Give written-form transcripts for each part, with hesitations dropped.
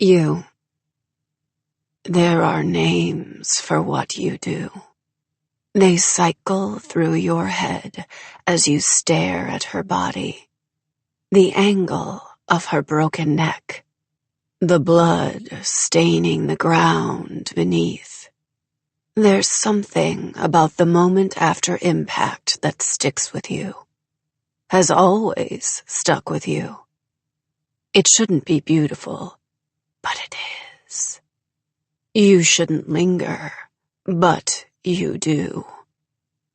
You. There are names for what you do. They cycle through your head as you stare at her body. The angle of her broken neck. The blood staining the ground beneath. There's something about the moment after impact that sticks with you. Has always stuck with you. It shouldn't be beautiful, but it is. You shouldn't linger, but you do.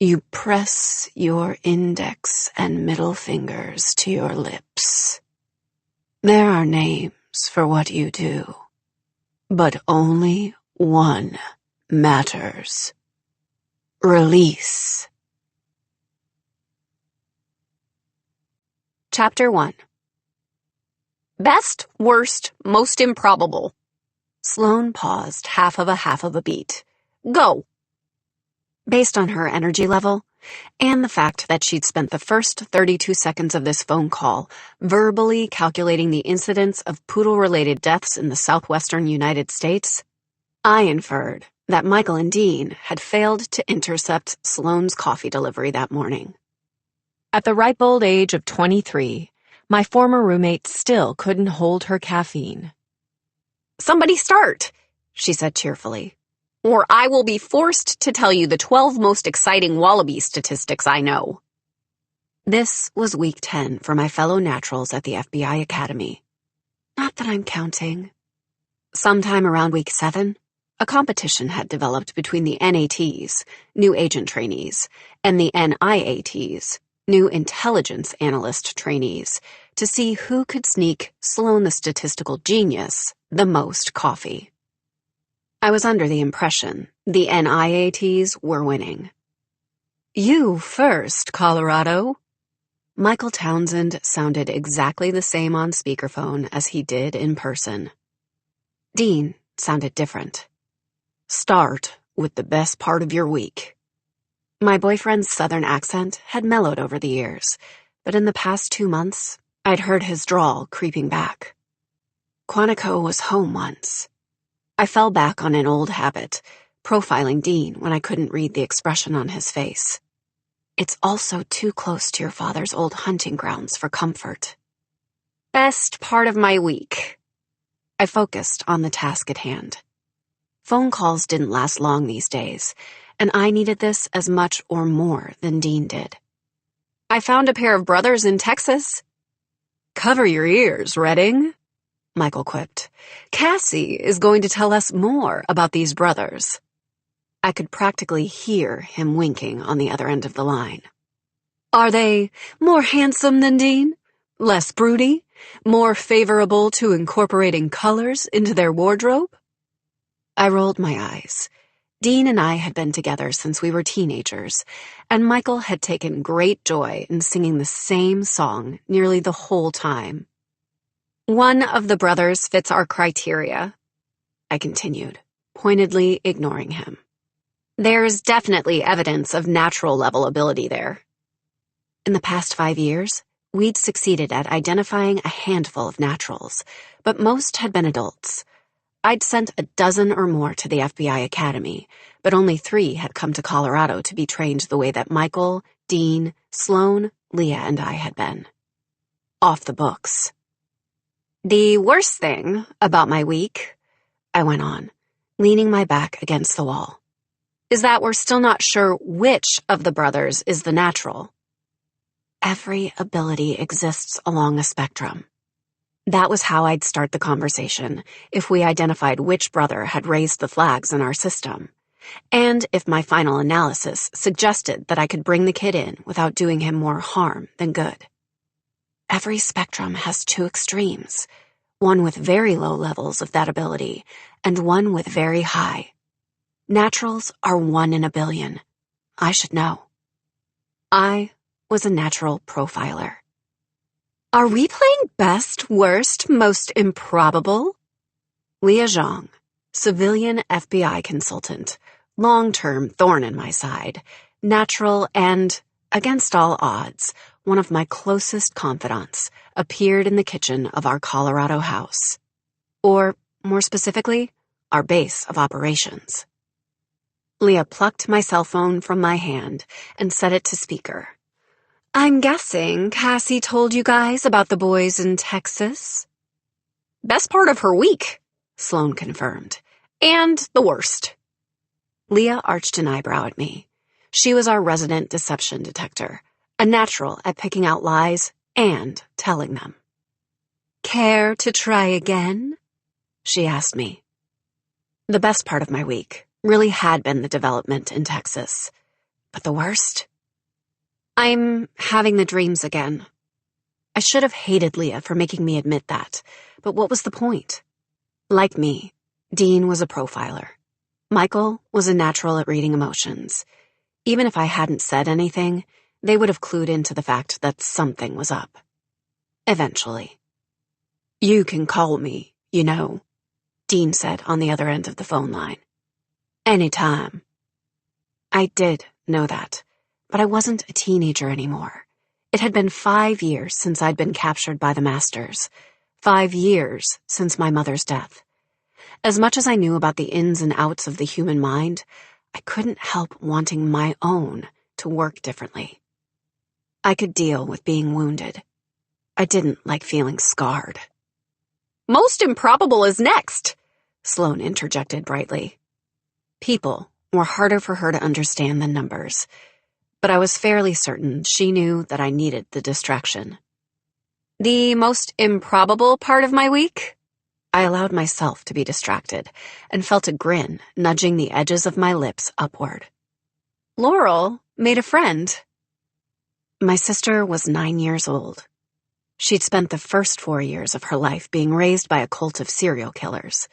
You press your index and middle fingers to your lips. There are names for what you do, but only one matters. Release. Chapter 1. Best, worst, most improbable. Sloane paused half of a beat. Go. Based on her energy level, and the fact that she'd spent the first 32 seconds of this phone call verbally calculating the incidence of poodle-related deaths in the southwestern United States, I inferred that Michael and Dean had failed to intercept Sloane's coffee delivery that morning. At the ripe old age of 23, my former roommate still couldn't hold her caffeine. "Somebody start," she said cheerfully, "or I will be forced to tell you the 12 most exciting wallaby statistics I know." This was week 10 for my fellow naturals at the FBI Academy. Not that I'm counting. Sometime around week 7, a competition had developed between the NATs, new agent trainees, and the NIATs, new intelligence analyst trainees, to see who could sneak Sloane the statistical genius the most coffee. I was under the impression the NIATs were winning. "You first, Colorado." Michael Townsend sounded exactly the same on speakerphone as he did in person. Dean sounded different. "Start with the best part of your week." My boyfriend's southern accent had mellowed over the years, but in the past 2 months, I'd heard his drawl creeping back. Quantico was home once. I fell back on an old habit, profiling Dean when I couldn't read the expression on his face. It's also too close to your father's old hunting grounds for comfort. Best part of my week. I focused on the task at hand. Phone calls didn't last long these days, and I needed this as much or more than Dean did. "I found a pair of brothers in Texas." "Cover your ears, Redding," Michael quipped. "Cassie is going to tell us more about these brothers." I could practically hear him winking on the other end of the line. "Are they more handsome than Dean? Less broody? More favorable to incorporating colors into their wardrobe?" I rolled my eyes. Dean and I had been together since we were teenagers, and Michael had taken great joy in singing the same song nearly the whole time. "One of the brothers fits our criteria," I continued, pointedly ignoring him. "There's definitely evidence of natural-level ability there." In the past 5 years, we'd succeeded at identifying a handful of naturals, but most had been adults. I'd sent a dozen or more to the FBI Academy, but only 3 had come to Colorado to be trained the way that Michael, Dean, Sloane, Leah, and I had been. Off the books. "The worst thing about my week," I went on, leaning my back against the wall, "is that we're still not sure which of the brothers is the natural." Every ability exists along a spectrum. That was how I'd start the conversation if we identified which brother had raised the flags in our system, and if my final analysis suggested that I could bring the kid in without doing him more harm than good. Every spectrum has 2 extremes, one with very low levels of that ability and one with very high. Naturals are 1 in a billion. I should know. I was a natural profiler. "Are we playing best, worst, most improbable?" Leah Zhang, civilian FBI consultant, long-term thorn in my side, natural and, against all odds, one of my closest confidants, appeared in the kitchen of our Colorado house. Or more specifically, our base of operations. Leah plucked my cell phone from my hand and set it to speaker. I'm guessing Cassie told you guys about the boys in Texas? Best part of her week, Sloane confirmed. And the worst. Leah arched an eyebrow at me. She was our resident deception detector, a natural at picking out lies and telling them. Care to try again? She asked me. The best part of my week really had been the development in Texas. But the worst? I'm having the dreams again. I should have hated Leah for making me admit that, but what was the point? Like me, Dean was a profiler. Michael was a natural at reading emotions. Even if I hadn't said anything, they would have clued into the fact that something was up. Eventually. You can call me, you know, Dean said on the other end of the phone line. Anytime. I did know that, but I wasn't a teenager anymore. It had been 5 years since I'd been captured by the Masters. 5 years since my mother's death. As much as I knew about the ins and outs of the human mind, I couldn't help wanting my own to work differently. I could deal with being wounded. I didn't like feeling scarred. Most improbable is next, Sloane interjected brightly. People were harder for her to understand than numbers, but I was fairly certain she knew that I needed the distraction. The most improbable part of my week? I allowed myself to be distracted and felt a grin nudging the edges of my lips upward. Laurel made a friend. My sister was 9 years old. She'd spent the first 4 years of her life being raised by a cult of serial killers.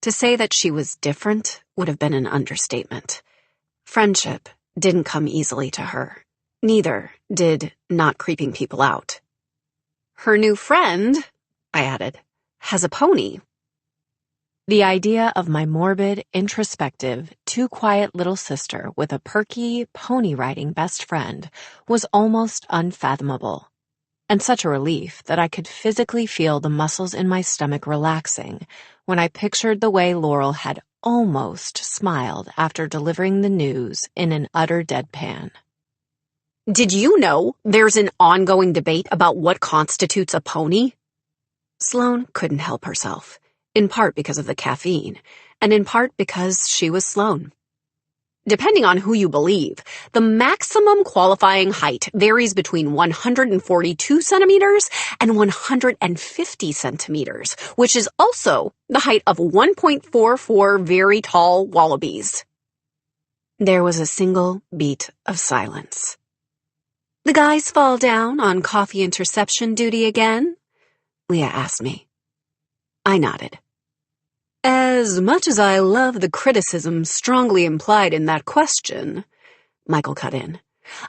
To say that she was different would have been an understatement. Friendship didn't come easily to her. Neither did not creeping people out. Her new friend, I added, has a pony. The idea of my morbid, introspective, too quiet little sister with a perky, pony-riding best friend was almost unfathomable, and such a relief that I could physically feel the muscles in my stomach relaxing when I pictured the way Laurel had almost smiled after delivering the news in an utter deadpan. Did you know there's an ongoing debate about what constitutes a pony? Sloane couldn't help herself, in part because of the caffeine, and in part because she was Sloane. Depending on who you believe, the maximum qualifying height varies between 142 centimeters and 150 centimeters, which is also the height of 1.44 very tall wallabies. There was a single beat of silence. The guys fall down on coffee interception duty again? Leah asked me. I nodded. As much as I love the criticism strongly implied in that question, Michael cut in,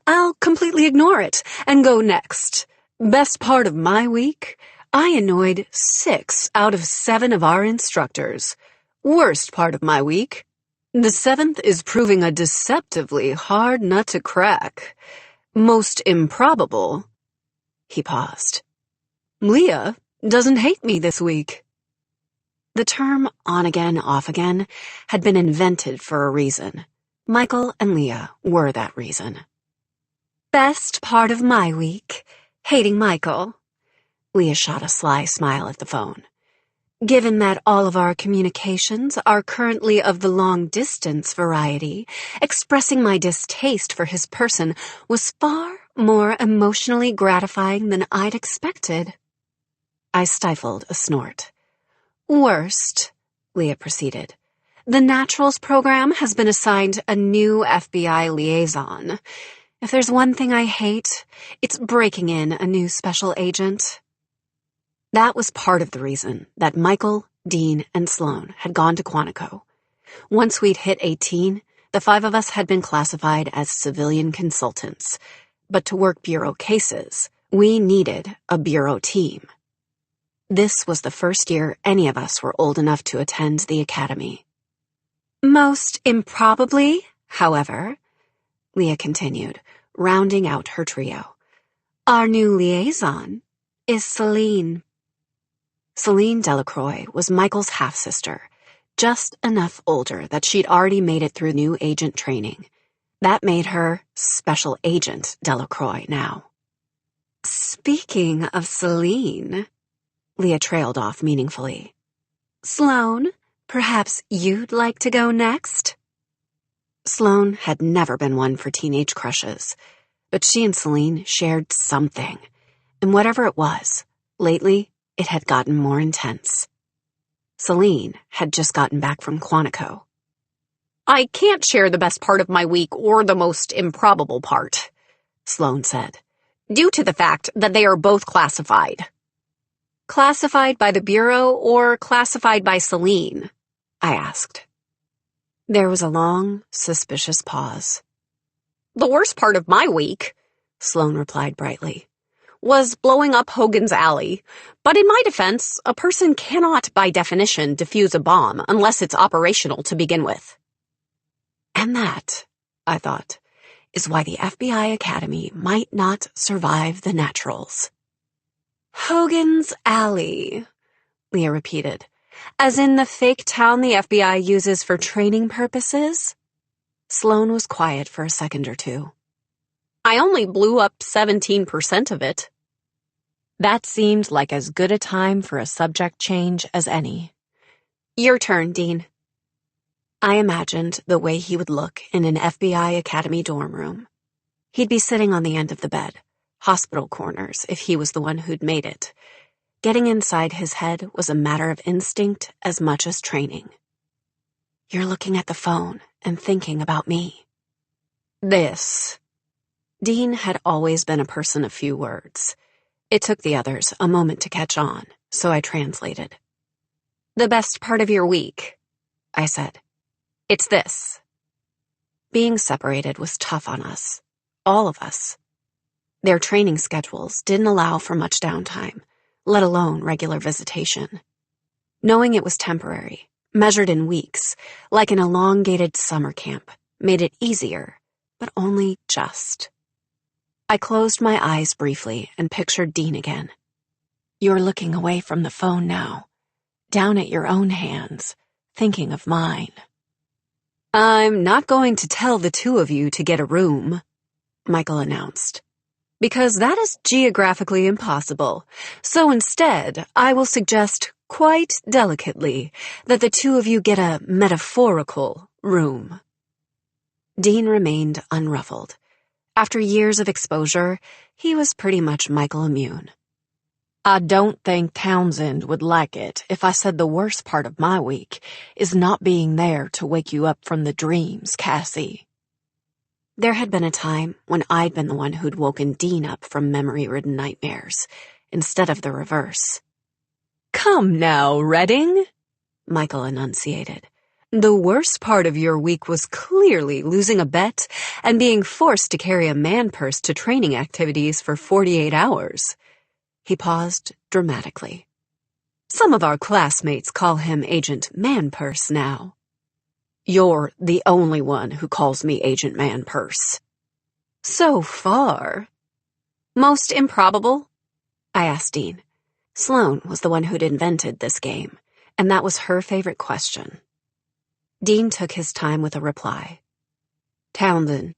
I'll completely ignore it and go next. Best part of my week? I annoyed 6 out of 7 of our instructors. Worst part of my week? The 7th is proving a deceptively hard nut to crack. Most improbable. He paused. Leah doesn't hate me this week. The term on again, off again had been invented for a reason. Michael and Leah were that reason. Best part of my week? Hating Michael. Leah shot a sly smile at the phone. Given that all of our communications are currently of the long-distance variety, expressing my distaste for his person was far more emotionally gratifying than I'd expected. I stifled a snort. Worst, Leah proceeded. The Naturals program has been assigned a new FBI liaison. If there's one thing I hate, it's breaking in a new special agent. That was part of the reason that Michael, Dean, and Sloane had gone to Quantico. Once we'd hit 18, the 5 of us had been classified as civilian consultants. But to work bureau cases, we needed a bureau team. This was the first year any of us were old enough to attend the academy. Most improbably, however, Leah continued, rounding out her trio, our new liaison is Celine. Celine Delacroix was Michael's half-sister, just enough older that she'd already made it through new agent training. That made her Special Agent Delacroix now. Speaking of Celine, Leah trailed off meaningfully. Sloane, perhaps you'd like to go next? Sloane had never been one for teenage crushes, but she and Celine shared something, and whatever it was, lately it had gotten more intense. Celine had just gotten back from Quantico. I can't share the best part of my week or the most improbable part, Sloane said, due to the fact that they are both classified. Classified by the Bureau or classified by Celine? I asked. There was a long, suspicious pause. The worst part of my week, Sloane replied brightly, was blowing up Hogan's Alley. But in my defense, a person cannot, by definition, defuse a bomb unless it's operational to begin with. And that, I thought, is why the FBI Academy might not survive the naturals. Hogan's Alley, Leah repeated, as in the fake town the FBI uses for training purposes? Sloane was quiet for a second or two. I only blew up 17% of it. That seemed like as good a time for a subject change as any. Your turn, Dean. I imagined the way he would look in an FBI Academy dorm room. He'd be sitting on the end of the bed, hospital corners if he was the one who'd made it. Getting inside his head was a matter of instinct as much as training. You're looking at the phone and thinking about me. This. Dean had always been a person of few words. It took the others a moment to catch on, so I translated. The best part of your week, I said. It's this. Being separated was tough on us. All of us. Their training schedules didn't allow for much downtime, let alone regular visitation. Knowing it was temporary, measured in weeks, like an elongated summer camp, made it easier, but only just. I closed my eyes briefly and pictured Dean again. You're looking away from the phone now, down at your own hands, thinking of mine. I'm not going to tell the two of you to get a room, Michael announced, because that is geographically impossible. So instead, I will suggest quite delicately that the two of you get a metaphorical room. Dean remained unruffled. After years of exposure, he was pretty much Michael immune. I don't think Townsend would like it if I said the worst part of my week is not being there to wake you up from the dreams, Cassie. There had been a time when I'd been the one who'd woken Dean up from memory-ridden nightmares, instead of the reverse. Come now, Redding, Michael enunciated. The worst part of your week was clearly losing a bet and being forced to carry a man purse to training activities for 48 hours. He paused dramatically. Some of our classmates call him Agent Man-Purse now. You're the only one who calls me Agent Man-Purse. So far. Most improbable? I asked Dean. Sloane was the one who'd invented this game, and that was her favorite question. Dean took his time with a reply. Townsend,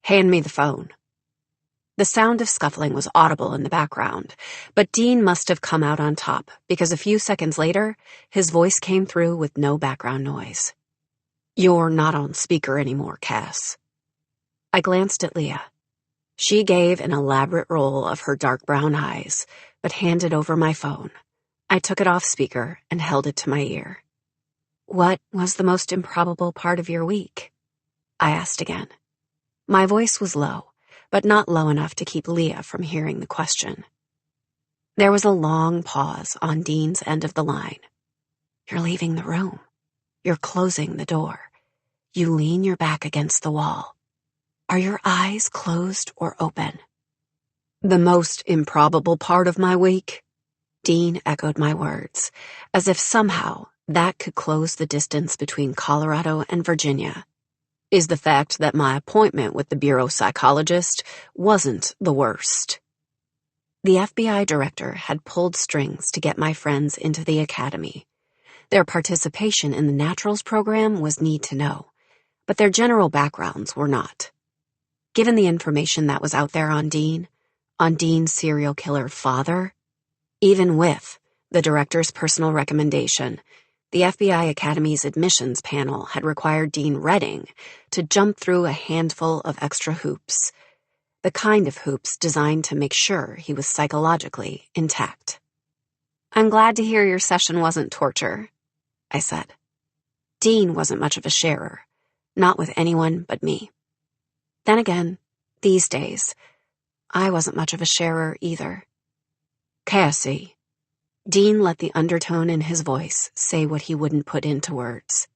hand me the phone. The sound of scuffling was audible in the background, but Dean must have come out on top because a few seconds later, his voice came through with no background noise. You're not on speaker anymore, Cass. I glanced at Leah. She gave an elaborate roll of her dark brown eyes, but handed over my phone. I took it off speaker and held it to my ear. What was the most improbable part of your week? I asked again. My voice was low, but not low enough to keep Leah from hearing the question. There was a long pause on Dean's end of the line. You're leaving the room. You're closing the door. You lean your back against the wall. Are your eyes closed or open? The most improbable part of my week? Dean echoed my words, as if somehow that could close the distance between Colorado and Virginia, is the fact that my appointment with the bureau psychologist wasn't the worst. The FBI director had pulled strings to get my friends into the academy. Their participation in the Naturals program was need to know, but their general backgrounds were not. Given the information that was out there on Dean's serial killer father, even with the director's personal recommendation, the FBI Academy's admissions panel had required Dean Redding to jump through a handful of extra hoops, the kind of hoops designed to make sure he was psychologically intact. "I'm glad to hear your session wasn't torture," I said. Dean wasn't much of a sharer, not with anyone but me. Then again, these days, I wasn't much of a sharer either. "Cassie." Dean let the undertone in his voice say what he wouldn't put into words.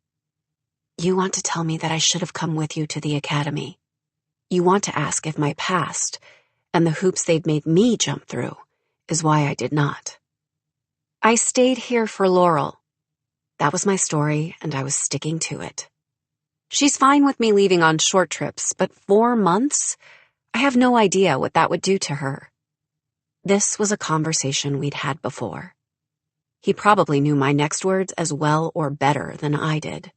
"You want to tell me that I should have come with you to the academy. You want to ask if my past, and the hoops they'd made me jump through, is why I did not. I stayed here for Laurel. That was my story, and I was sticking to it. She's fine with me leaving on short trips, but 4 months? I have no idea what that would do to her." This was a conversation we'd had before. He probably knew my next words as well or better than I did.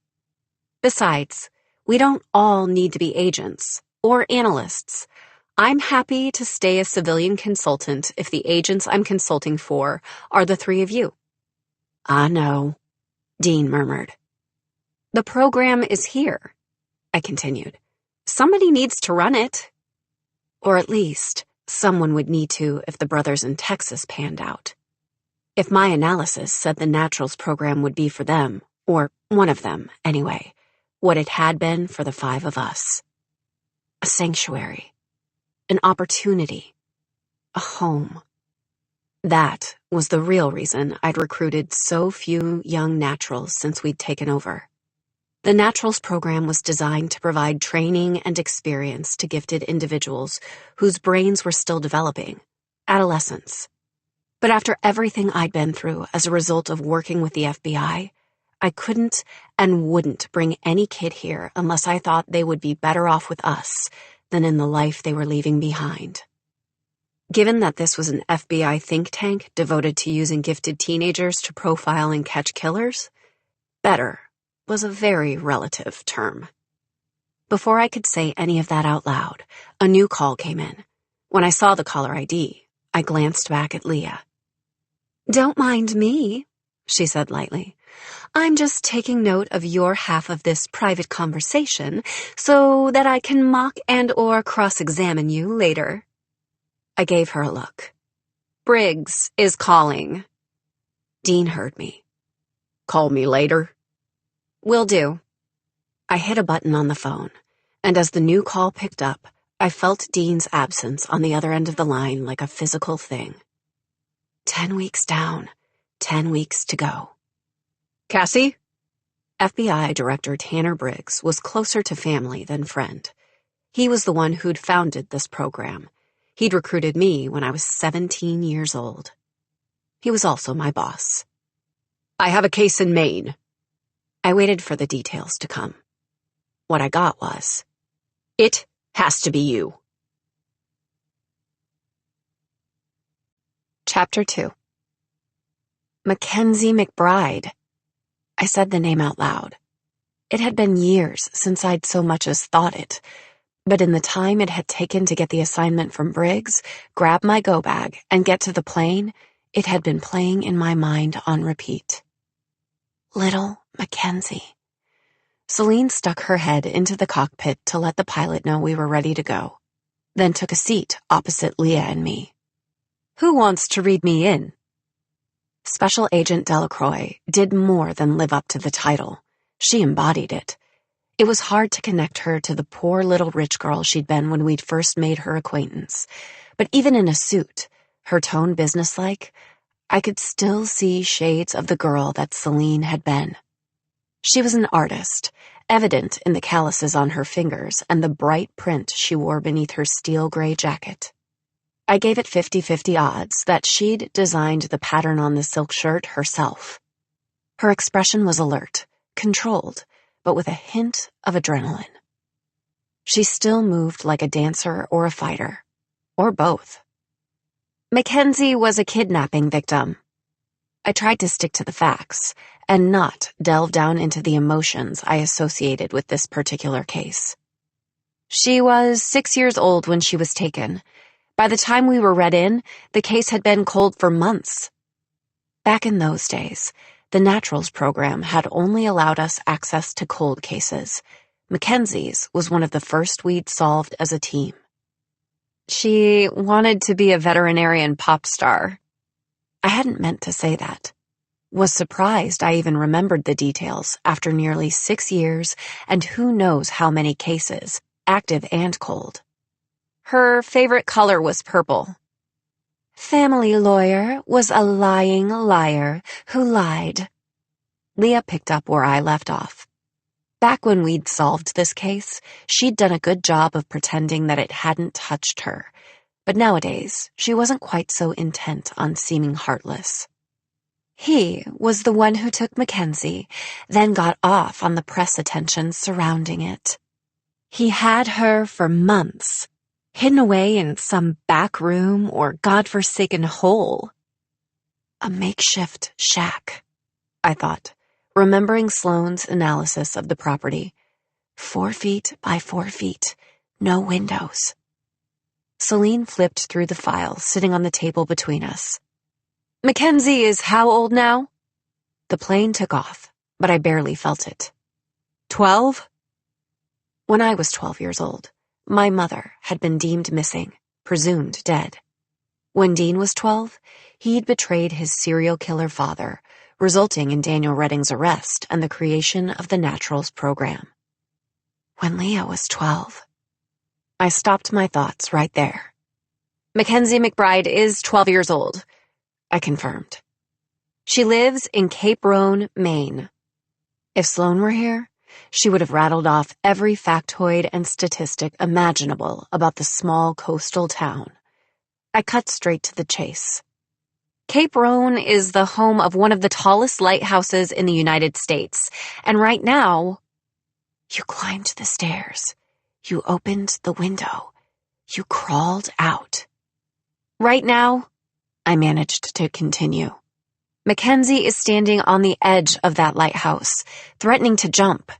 Besides, we don't all need to be agents or analysts. I'm happy to stay a civilian consultant if the agents I'm consulting for are the 3 of you. "I know," Dean murmured. "The program is here," I continued. "Somebody needs to run it. Or at least, someone would need to if the brothers in Texas panned out. If my analysis said the Naturals program would be for them, or one of them, anyway, what it had been for the 5 of us. A sanctuary. An opportunity. A home. That was the real reason I'd recruited so few young Naturals since we'd taken over. The Naturals program was designed to provide training and experience to gifted individuals whose brains were still developing, adolescents. But after everything I'd been through as a result of working with the FBI, I couldn't and wouldn't bring any kid here unless I thought they would be better off with us than in the life they were leaving behind. Given that this was an FBI think tank devoted to using gifted teenagers to profile and catch killers, better was a very relative term. Before I could say any of that out loud, a new call came in. When I saw the caller ID, I glanced back at Leah. "Don't mind me," she said lightly. "I'm just taking note of your half of this private conversation so that I can mock and or cross-examine you later." I gave her a look. "Briggs is calling." Dean heard me. "Call me later." "Will do." I hit a button on the phone, and as the new call picked up, I felt Dean's absence on the other end of the line like a physical thing. 10 weeks down, 10 weeks to go. "Cassie?" FBI Director Tanner Briggs was closer to family than friend. He was the one who'd founded this program. He'd recruited me when I was 17 years old. He was also my boss. "I have a case in Maine." I waited for the details to come. What I got was, "It has to be you." Chapter 2. Mackenzie McBride. I said the name out loud. It had been years since I'd so much as thought it, but in the time it had taken to get the assignment from Briggs, grab my go bag, and get to the plane, it had been playing in my mind on repeat. Little Mackenzie. Celine stuck her head into the cockpit to let the pilot know we were ready to go, then took a seat opposite Leah and me. "Who wants to read me in?" Special Agent Delacroix did more than live up to the title. She embodied it. It was hard to connect her to the poor little rich girl she'd been when we'd first made her acquaintance. But even in a suit, her tone businesslike, I could still see shades of the girl that Celine had been. She was an artist, evident in the calluses on her fingers and the bright print she wore beneath her steel gray jacket. I gave it 50-50 odds that she'd designed the pattern on the silk shirt herself. Her expression was alert, controlled, but with a hint of adrenaline. She still moved like a dancer or a fighter, or both. Mackenzie was a kidnapping victim. I tried to stick to the facts and not delve down into the emotions I associated with this particular case. She was 6 years old when she was taken. By the time we were read in, the case had been cold for months. Back in those days, the Naturals program had only allowed us access to cold cases. Mackenzie's was one of the first we'd solved as a team. She wanted to be a veterinarian pop star. I hadn't meant to say that. Was surprised I even remembered the details after nearly 6 years and who knows how many cases, active and cold. Her favorite color was purple. Family lawyer was a lying liar who lied. Leah picked up where I left off. Back when we'd solved this case, she'd done a good job of pretending that it hadn't touched her, but nowadays she wasn't quite so intent on seeming heartless. He was the one who took Mackenzie, then got off on the press attention surrounding it. He had her for months, hidden away in some back room or godforsaken hole. A makeshift shack, I thought, remembering Sloane's analysis of the property. 4 feet by 4 feet, no windows. Celine flipped through the file sitting on the table between us. Mackenzie is how old now? The plane took off, but I barely felt it. 12? When I was 12 years old, my mother had been deemed missing, presumed dead. When Dean was 12, he'd betrayed his serial killer father, resulting in Daniel Redding's arrest and the creation of the Naturals program. When Leah was 12, I stopped my thoughts right there. Mackenzie McBride is 12 years old, I confirmed. She lives in Cape Roan, Maine. If Sloane were here, she would have rattled off every factoid and statistic imaginable about the small coastal town. I cut straight to the chase. Cape Roan is the home of one of the tallest lighthouses in the United States, and right now, you climbed the stairs. You opened the window. You crawled out. Right now, I managed to continue. Mackenzie is standing on the edge of that lighthouse, threatening to jump.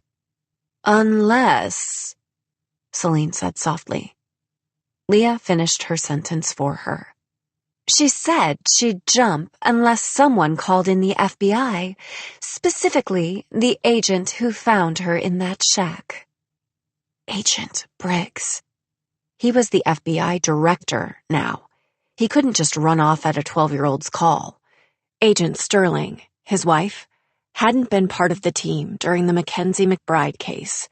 Unless, Celine said softly. Leah finished her sentence for her. She said she'd jump unless someone called in the FBI, specifically the agent who found her in that shack. Agent Briggs. He was the FBI director now. He couldn't just run off at a 12-year-old's call. Agent Sterling, his wife, hadn't been part of the team during the Mackenzie McBride case,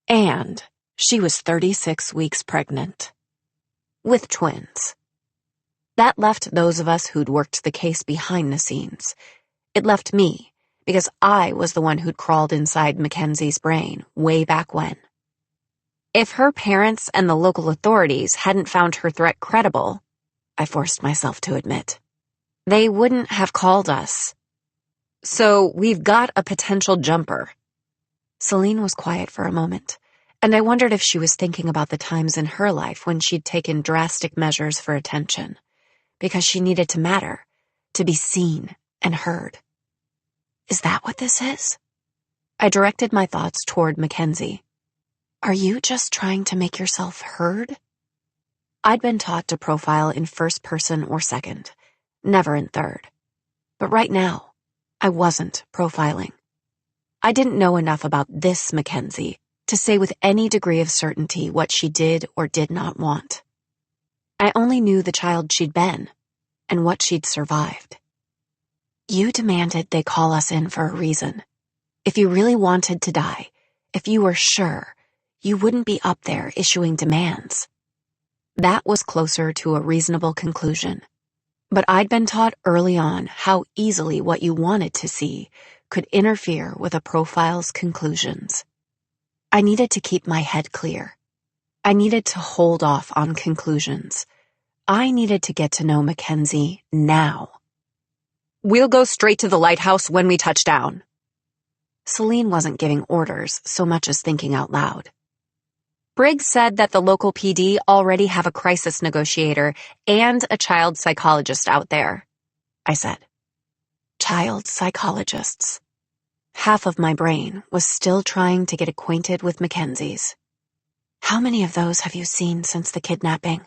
and she was 36 weeks pregnant. With twins. That left those of us who'd worked the case behind the scenes. It left me, because I was the one who'd crawled inside Mackenzie's brain way back when. If her parents and the local authorities hadn't found her threat credible, I forced myself to admit, they wouldn't have called us. So we've got a potential jumper. Celine was quiet for a moment, and I wondered if she was thinking about the times in her life when she'd taken drastic measures for attention, because she needed to matter, to be seen and heard. Is that what this is? I directed my thoughts toward Mackenzie. Are you just trying to make yourself heard? I'd been taught to profile in first person or second, never in third. But right now, I wasn't profiling. I didn't know enough about this Mackenzie to say with any degree of certainty what she did or did not want. I only knew the child she'd been and what she'd survived. You demanded they call us in for a reason. If you really wanted to die, if you were sure, you wouldn't be up there issuing demands. That was closer to a reasonable conclusion. But I'd been taught early on how easily what you wanted to see could interfere with a profile's conclusions. I needed to keep my head clear. I needed to hold off on conclusions. I needed to get to know Mackenzie now. We'll go straight to the lighthouse when we touch down. Celine wasn't giving orders so much as thinking out loud. Briggs said that the local PD already have a crisis negotiator and a child psychologist out there, I said. Child psychologists. Half of my brain was still trying to get acquainted with Mackenzie's. How many of those have you seen since the kidnapping?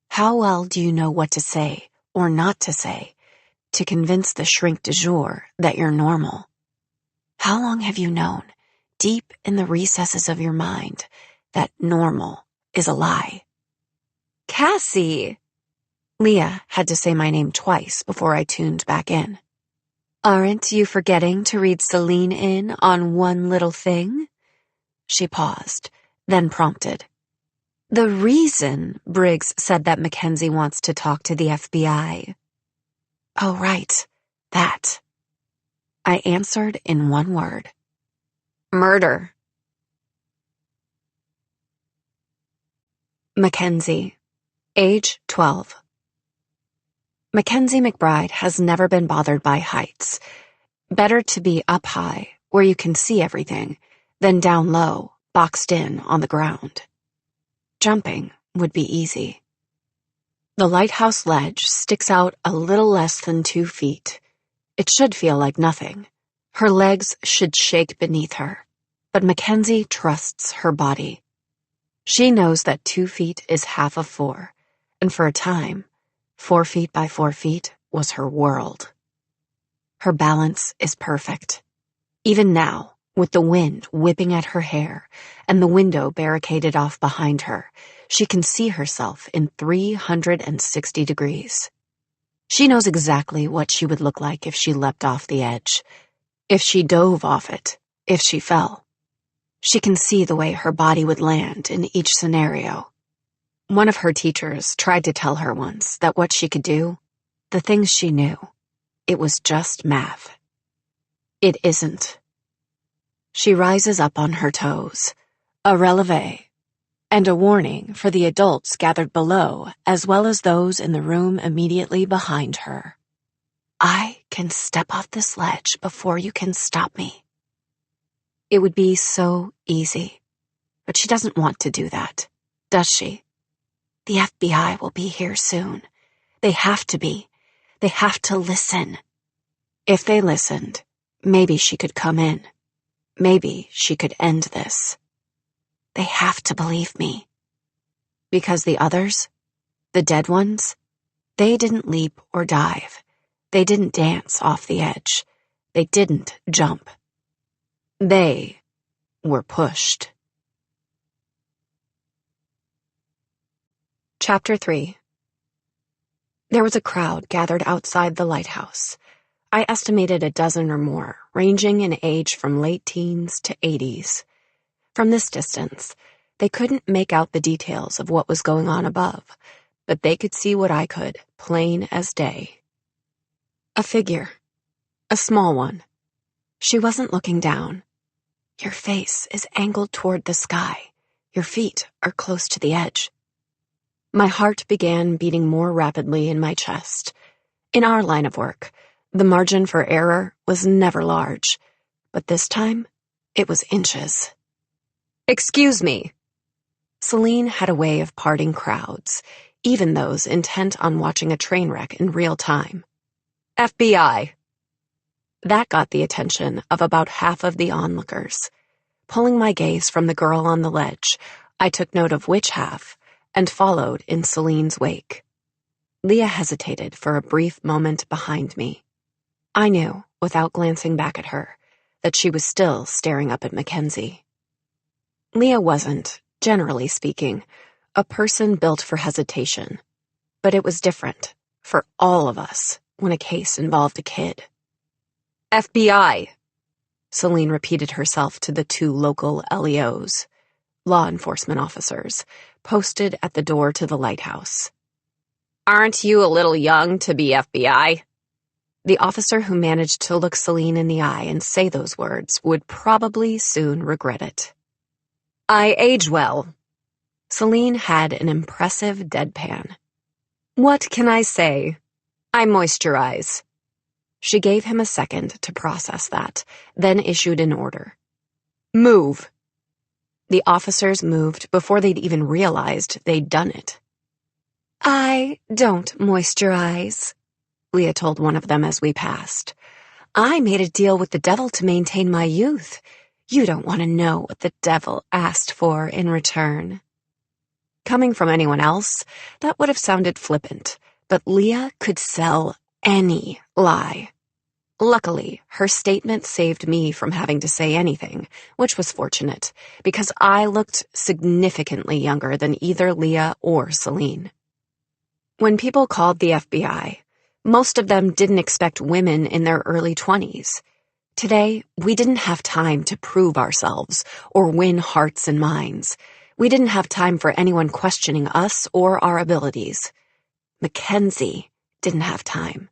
How well do you know what to say or not to say to convince the shrink du jour that you're normal? How long have you known, deep in the recesses of your mind, that normal is a lie? Cassie! Leah had to say my name twice before I tuned back in. Aren't you forgetting to read Celine in on one little thing? She paused, then prompted. The reason Briggs said that Mackenzie wants to talk to the FBI. Oh, right. That. I answered in one word. Murder. Mackenzie, age 12. Mackenzie McBride has never been bothered by heights. Better to be up high, where you can see everything, than down low, boxed in on the ground. Jumping would be easy. The lighthouse ledge sticks out a little less than 2 feet. It should feel like nothing. Her legs should shake beneath her. But Mackenzie trusts her body. She knows that 2 feet is half of 4, and for a time, 4 feet by 4 feet was her world. Her balance is perfect. Even now, with the wind whipping at her hair and the window barricaded off behind her, she can see herself in 360 degrees. She knows exactly what she would look like if she leapt off the edge, if she dove off it, if she fell. She can see the way her body would land in each scenario. One of her teachers tried to tell her once that what she could do, the things she knew, it was just math. It isn't. She rises up on her toes, a releve, and a warning for the adults gathered below as well as those in the room immediately behind her. I can step off this ledge before you can stop me. It would be so easy, but she doesn't want to do that, does she? The FBI will be here soon. They have to be. They have to listen. If they listened, maybe she could come in. Maybe she could end this. They have to believe me. Because the others, the dead ones, they didn't leap or dive. They didn't dance off the edge. They didn't jump. They were pushed. Chapter 3. There was a crowd gathered outside the lighthouse. I estimated a dozen or more, ranging in age from late teens to 80s. From this distance, they couldn't make out the details of what was going on above, but they could see what I could, plain as day. A figure. A small one. She wasn't looking down. Your face is angled toward the sky. Your feet are close to the edge. My heart began beating more rapidly in my chest. In our line of work, the margin for error was never large, but this time, it was inches. Excuse me. Celine had a way of parting crowds, even those intent on watching a train wreck in real time. FBI. That got the attention of about half of the onlookers. Pulling my gaze from the girl on the ledge, I took note of which half, and followed in Celine's wake. Leah hesitated for a brief moment behind me. I knew, without glancing back at her, that she was still staring up at Mackenzie. Leah wasn't, generally speaking, a person built for hesitation, but it was different, for all of us, when a case involved a kid. FBI, Celine repeated herself to the 2 local LEOs, law enforcement officers, posted at the door to the lighthouse. Aren't you a little young to be FBI? The officer who managed to look Celine in the eye and say those words would probably soon regret it. I age well. Celine had an impressive deadpan. What can I say? I moisturize. She gave him a second to process that, then issued an order. Move. The officers moved before they'd even realized they'd done it. "I don't moisturize," Leah told one of them as we passed. "I made a deal with the devil to maintain my youth. You don't want to know what the devil asked for in return." Coming from anyone else, that would have sounded flippant, but Leah could sell any lie. Luckily, her statement saved me from having to say anything, which was fortunate, because I looked significantly younger than either Leah or Celine. When people called the FBI, most of them didn't expect women in their early 20s. Today, we didn't have time to prove ourselves or win hearts and minds. We didn't have time for anyone questioning us or our abilities. Mackenzie didn't have time.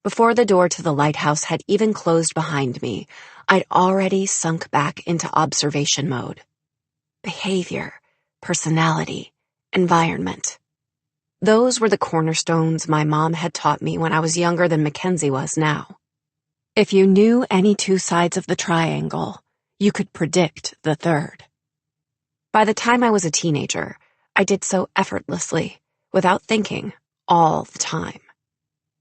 Before the door to the lighthouse had even closed behind me, I'd already sunk back into observation mode. Behavior, personality, environment. Those were the cornerstones my mom had taught me when I was younger than Mackenzie was now. If you knew any two sides of the triangle, you could predict the third. By the time I was a teenager, I did so effortlessly, without thinking, all the time.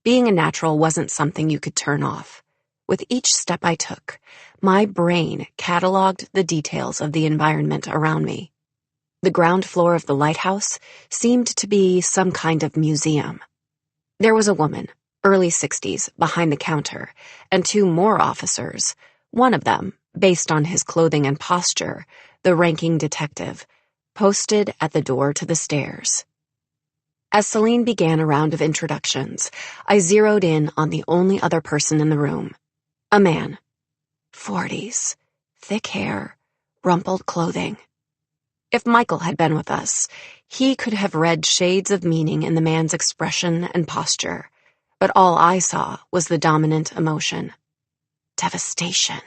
Being a natural wasn't something you could turn off. With each step I took, my brain cataloged the details of the environment around me. The ground floor of the lighthouse seemed to be some kind of museum. There was a woman, early 60s, behind the counter, and two more officers, one of them, based on his clothing and posture, the ranking detective, posted at the door to the stairs. As Celine began a round of introductions, I zeroed in on the only other person in the room. A man. 40s. Thick hair. Rumpled clothing. If Michael had been with us, he could have read shades of meaning in the man's expression and posture, but all I saw was the dominant emotion. Devastation.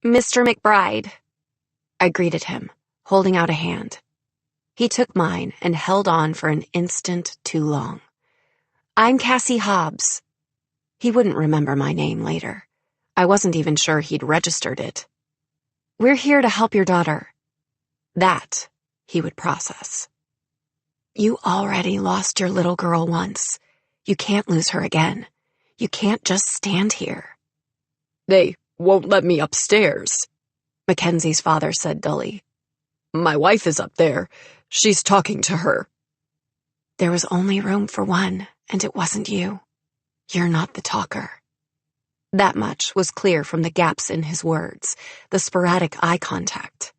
"Mr. McBride." I greeted him, holding out a hand. He took mine and held on for an instant too long. "I'm Cassie Hobbs." He wouldn't remember my name later. I wasn't even sure he'd registered it. "We're here to help your daughter." That he would process. "You already lost your little girl once. You can't lose her again. You can't just stand here." "They won't let me upstairs," Mackenzie's father said dully. "My wife is up there. She's talking to her." "There was only room for one, and it wasn't you. You're not the talker." That much was clear from the gaps in his words, the sporadic eye contact.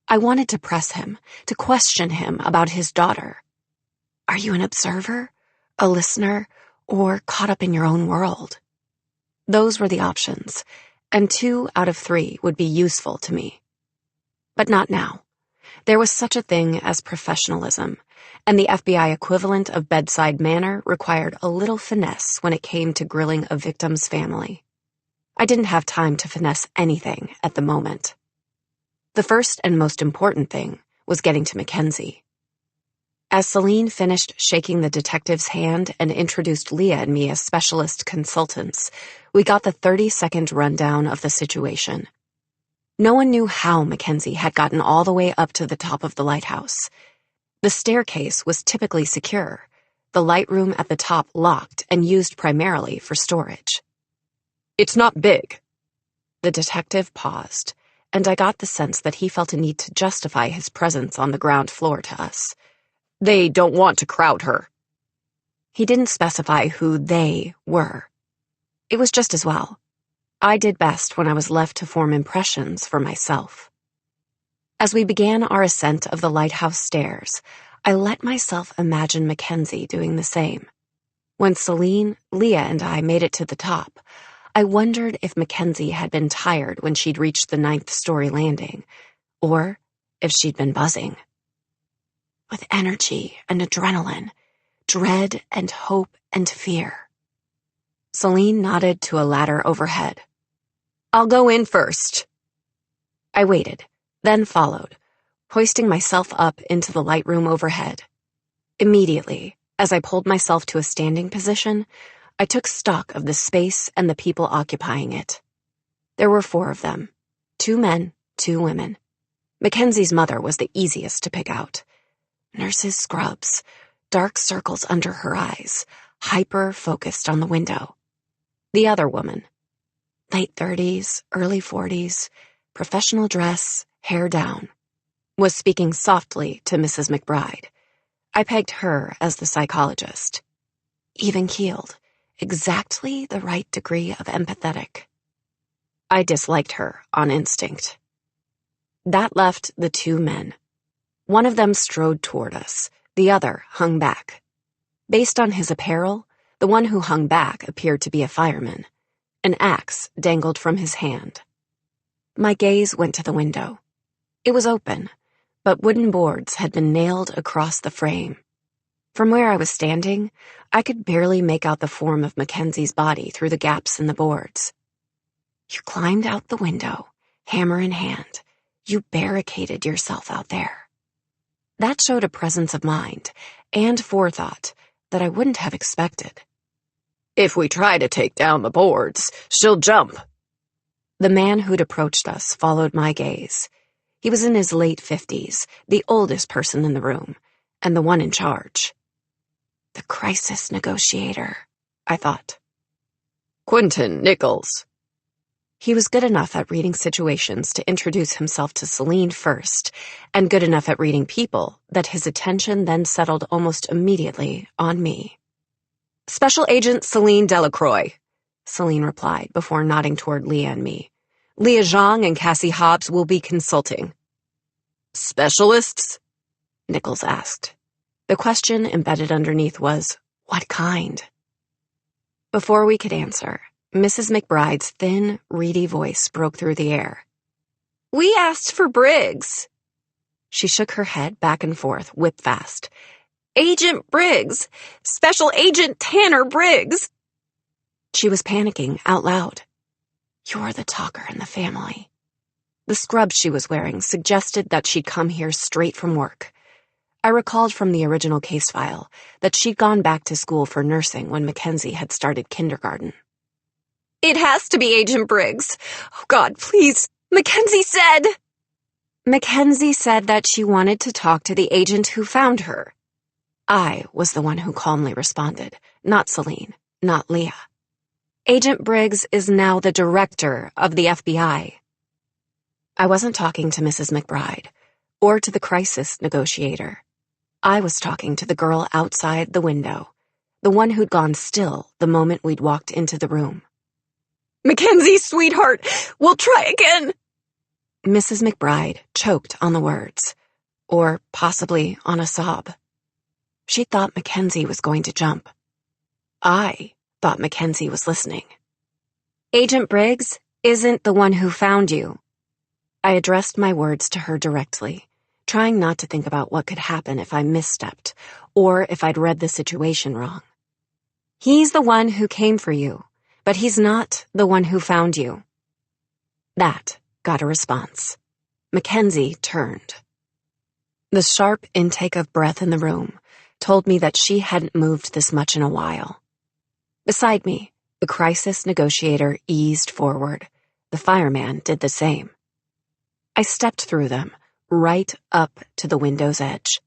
I wanted to press him, to question him about his daughter. Are you an observer, a listener, or caught up in your own world? Those were the options, and 2 out of 3 would be useful to me. But not now. There was such a thing as professionalism, and the FBI equivalent of bedside manner required a little finesse when it came to grilling a victim's family. I didn't have time to finesse anything at the moment. The first and most important thing was getting to Mackenzie. As Celine finished shaking the detective's hand and introduced Leah and me as specialist consultants, we got the 30-second rundown of the situation. No one knew how Mackenzie had gotten all the way up to the top of the lighthouse. The staircase was typically secure, the light room at the top locked and used primarily for storage. "It's not big." The detective paused, and I got the sense that he felt a need to justify his presence on the ground floor to us. "They don't want to crowd her." He didn't specify who they were. It was just as well. I did best when I was left to form impressions for myself. As we began our ascent of the lighthouse stairs, I let myself imagine Mackenzie doing the same. When Celine, Leah, and I made it to the top, I wondered if Mackenzie had been tired when she'd reached the 9th-story landing, or if she'd been buzzing. With energy and adrenaline, dread and hope and fear. Celine nodded to a ladder overhead. "I'll go in first." I waited, then followed, hoisting myself up into the light room overhead. Immediately, as I pulled myself to a standing position, I took stock of the space and the people occupying it. There were 4 of them, 2 men, 2 women. Mackenzie's mother was the easiest to pick out. Nurse's scrubs, dark circles under her eyes, hyper-focused on the window. The other woman, late 30s, early 40s, professional dress, hair down, was speaking softly to Mrs. McBride. I pegged her as the psychologist. Even-keeled, exactly the right degree of empathetic. I disliked her on instinct. That left the two men. One of them strode toward us, the other hung back. Based on his apparel, the one who hung back appeared to be a fireman. An axe dangled from his hand. My gaze went to the window. It was open, but wooden boards had been nailed across the frame. From where I was standing, I could barely make out the form of Mackenzie's body through the gaps in the boards. You climbed out the window, hammer in hand. You barricaded yourself out there. That showed a presence of mind and forethought that I wouldn't have expected. If we try to take down the boards, she'll jump. The man who'd approached us followed my gaze. He was in his late 50s, the oldest person in the room, and the one in charge. The crisis negotiator, I thought. Quentin Nichols. He was good enough at reading situations to introduce himself to Celine first, and good enough at reading people that his attention then settled almost immediately on me. Special Agent Celine Delacroix, Celine replied before nodding toward Leah and me. Leah Zhang and Cassie Hobbs will be consulting. Specialists? Nichols asked. The question embedded underneath was, what kind? Before we could answer, Mrs. McBride's thin, reedy voice broke through the air. We asked for Briggs. She shook her head back and forth, whip-fast. Agent Briggs. Special Agent Tanner Briggs. She was panicking out loud. You're the talker in the family. The scrub she was wearing suggested that she'd come here straight from work. I recalled from the original case file that she'd gone back to school for nursing when Mackenzie had started kindergarten. It has to be Agent Briggs. Oh, God, please. Mackenzie said that she wanted to talk to the agent who found her. I was the one who calmly responded, not Celine, not Leah. Agent Briggs is now the director of the FBI. I wasn't talking to Mrs. McBride or to the crisis negotiator. I was talking to the girl outside the window, the one who'd gone still the moment we'd walked into the room. Mackenzie, sweetheart, we'll try again. Mrs. McBride choked on the words, or possibly on a sob. She thought Mackenzie was going to jump. I thought Mackenzie was listening. Agent Briggs isn't the one who found you. I addressed my words to her directly, trying not to think about what could happen if I misstepped, or if I'd read the situation wrong. He's the one who came for you, but he's not the one who found you. That got a response. Mackenzie turned. The sharp intake of breath in the room told me that she hadn't moved this much in a while. Beside me, the crisis negotiator eased forward. The fireman did the same. I stepped through them, right up to the window's edge.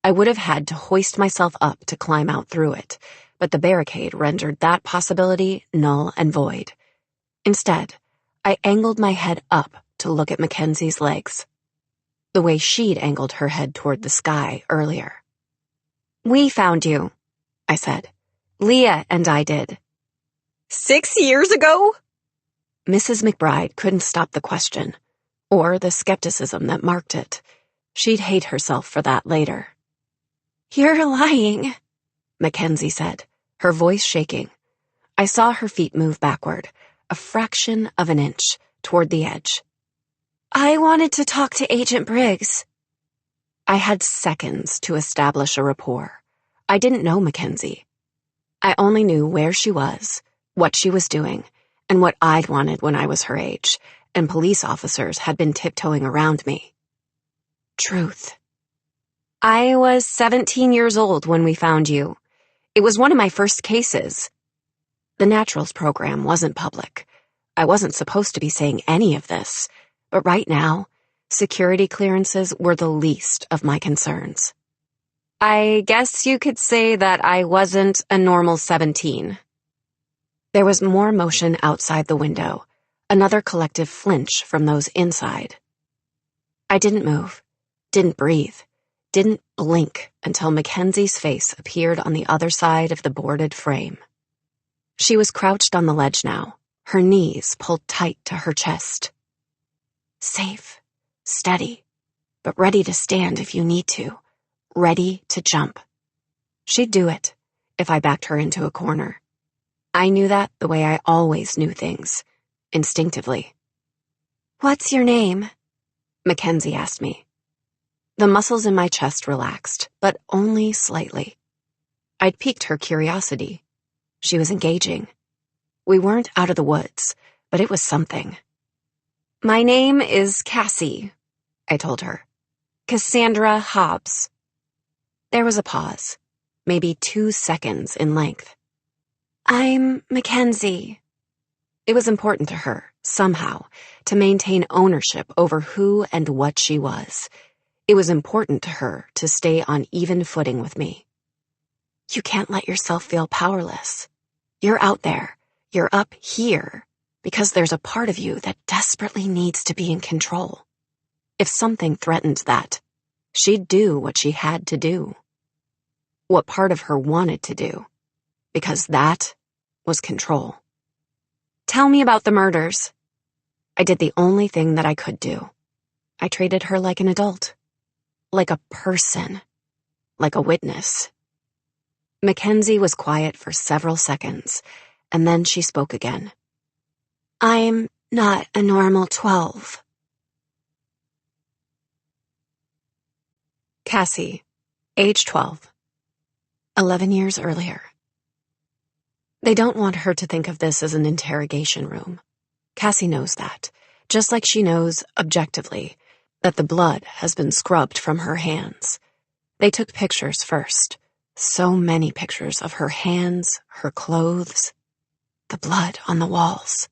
I would have had to hoist myself up to climb out through it, but the barricade rendered that possibility null and void. Instead, I angled my head up to look at Mackenzie's legs, the way she'd angled her head toward the sky earlier. We found you, I said. Leah and I did. 6 years ago? Mrs. McBride couldn't stop the question, or the skepticism that marked it. She'd hate herself for that later. You're lying, Mackenzie said, her voice shaking. I saw her feet move backward, a fraction of an inch, toward the edge. I wanted to talk to Agent Briggs. I had seconds to establish a rapport. I didn't know Mackenzie. I only knew where she was, what she was doing, and what I'd wanted when I was her age, and police officers had been tiptoeing around me. Truth. I was 17 years old when we found you. It was one of my first cases. The Naturals program wasn't public. I wasn't supposed to be saying any of this, but right now, Security clearances were the least of my concerns. I guess you could say that I wasn't a normal 17. There was more motion outside the window, another collective flinch from those inside. I didn't move, didn't breathe, didn't blink until Mackenzie's face appeared on the other side of the boarded frame. She was crouched on the ledge now, her knees pulled tight to her chest. Safe, steady, but ready to stand if you need to, ready to jump. She'd do it if I backed her into a corner. I knew that the way I always knew things, instinctively. "What's your name?" Mackenzie asked me. The muscles in my chest relaxed, but only slightly. I'd piqued her curiosity. She was engaging. We weren't out of the woods, but it was something. "My name is Cassie," I told her. "Cassandra Hobbs." There was a pause, maybe 2 seconds in length. "I'm Mackenzie." It was important to her, somehow, to maintain ownership over who and what she was. It was important to her to stay on even footing with me. You can't let yourself feel powerless. You're out there. You're up here because there's a part of you that desperately needs to be in control. If something threatened that, she'd do what she had to do. What part of her wanted to do, because that was control. "Tell me about the murders." I did the only thing that I could do. I treated her like an adult, like a person, like a witness. Mackenzie was quiet for several seconds, and then she spoke again. "I'm not a normal 12. Cassie, age 12. 11 years earlier. They don't want her to think of this as an interrogation room. Cassie knows that, just like she knows, objectively, that the blood has been scrubbed from her hands. They took pictures first. So many pictures of her hands, her clothes, the blood on the walls.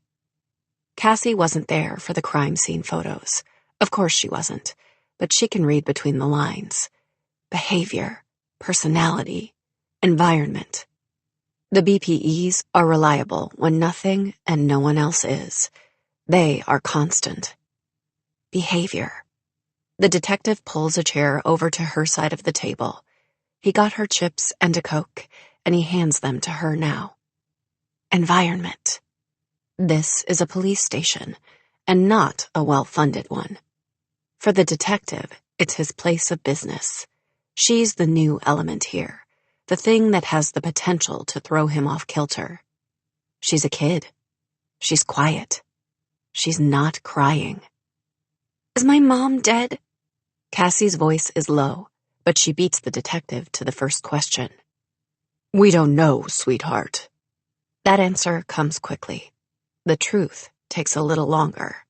Cassie wasn't there for the crime scene photos. Of course she wasn't, but she can read between the lines. Behavior, personality, environment. The BPEs are reliable when nothing and no one else is. They are constant. Behavior. The detective pulls a chair over to her side of the table. He got her chips and a Coke, and he hands them to her now. Environment. This is a police station, and not a well-funded one. For the detective, it's his place of business. She's the new element here, the thing that has the potential to throw him off kilter. She's a kid. She's quiet. She's not crying. "Is my mom dead?" Cassie's voice is low, but she beats the detective to the first question. "We don't know, sweetheart." That answer comes quickly. The truth takes a little longer.